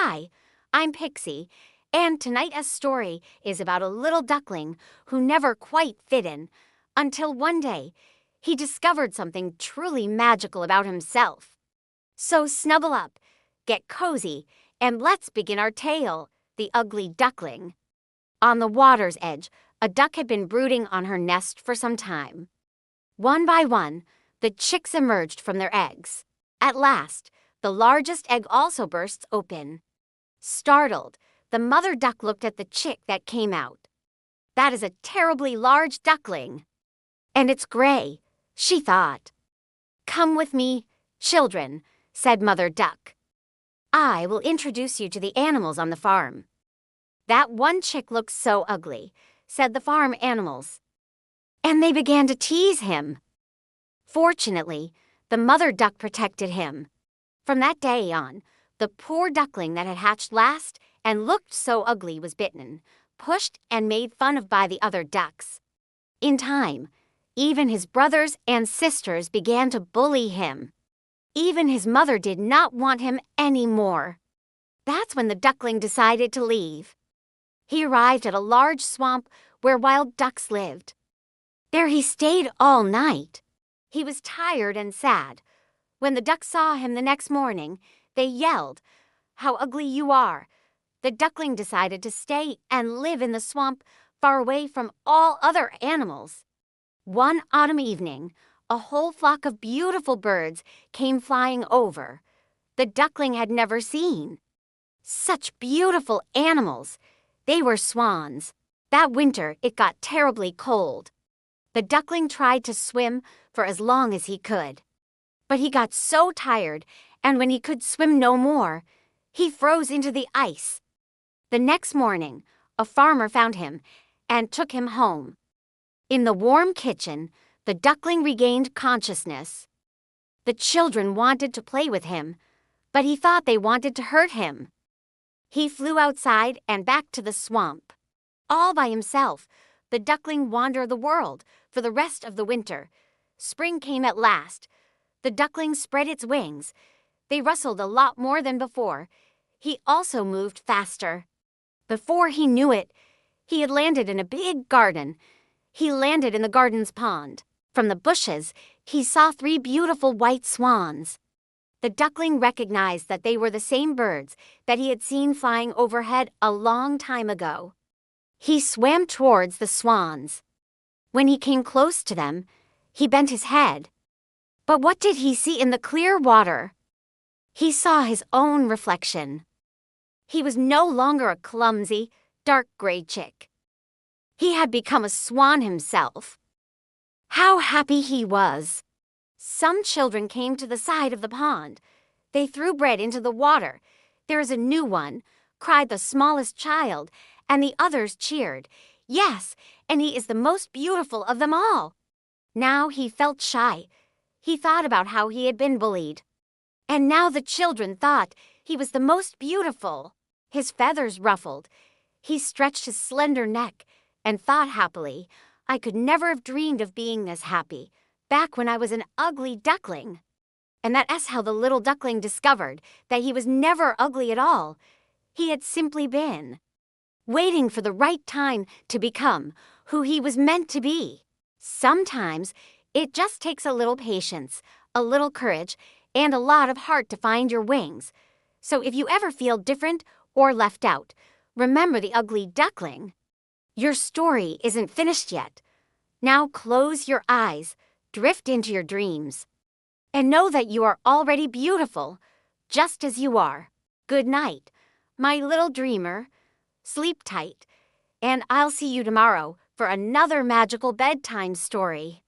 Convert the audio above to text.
Hi, I'm Pixie, and tonight's story is about a little duckling who never quite fit in until one day he discovered something truly magical about himself. So snuggle up, get cozy, and let's begin our tale, The Ugly Duckling. On the water's edge, a duck had been brooding on her nest for some time. One by one, the chicks emerged from their eggs. At last, the largest egg also bursts open. Startled, the mother duck looked at the chick that came out. That is a terribly large duckling. And it's gray, she thought. Come with me, children, said Mother Duck. I will introduce you to the animals on the farm. That one chick looks so ugly, said the farm animals. And they began to tease him. Fortunately, the mother duck protected him. From that day on, the poor duckling that had hatched last and looked so ugly was bitten, pushed and made fun of by the other ducks. In time, even his brothers and sisters began to bully him. Even his mother did not want him anymore. That's when the duckling decided to leave. He arrived at a large swamp where wild ducks lived. There he stayed all night. He was tired and sad. When the ducks saw him the next morning, they yelled, "How ugly you are!" The duckling decided to stay and live in the swamp far away from all other animals. One autumn evening, a whole flock of beautiful birds came flying over. The duckling had never seen. Such beautiful animals! They were swans. That winter, it got terribly cold. The duckling tried to swim for as long as he could. But he got so tired, and when he could swim no more, he froze into the ice. The next morning, a farmer found him and took him home. In the warm kitchen, the duckling regained consciousness. The children wanted to play with him, but he thought they wanted to hurt him. He flew outside and back to the swamp. All by himself, the duckling wandered the world for the rest of the winter. Spring came at last. The duckling spread its wings. They rustled a lot more than before. He also moved faster. Before he knew it, he had landed in a big garden. He landed in the garden's pond. From the bushes, he saw 3 beautiful white swans. The duckling recognized that they were the same birds that he had seen flying overhead a long time ago. He swam towards the swans. When he came close to them, he bent his head. But what did he see in the clear water? He saw his own reflection. He was no longer a clumsy, dark gray chick. He had become a swan himself. How happy he was! Some children came to the side of the pond. They threw bread into the water. "There is a new one," cried the smallest child, and the others cheered. "Yes, and he is the most beautiful of them all." Now he felt shy. He thought about how he had been bullied. And now the children thought he was the most beautiful. His feathers ruffled. He stretched his slender neck and thought happily, "I could never have dreamed of being this happy, back when I was an ugly duckling." And that's how the little duckling discovered that he was never ugly at all. He had simply been waiting for the right time to become who he was meant to be. Sometimes it just takes a little patience, a little courage, and a lot of heart to find your wings. So if you ever feel different or left out, remember the ugly duckling. Your story isn't finished yet. Now close your eyes, drift into your dreams, and know that you are already beautiful, just as you are. Good night, my little dreamer. Sleep tight, and I'll see you tomorrow for another magical bedtime story.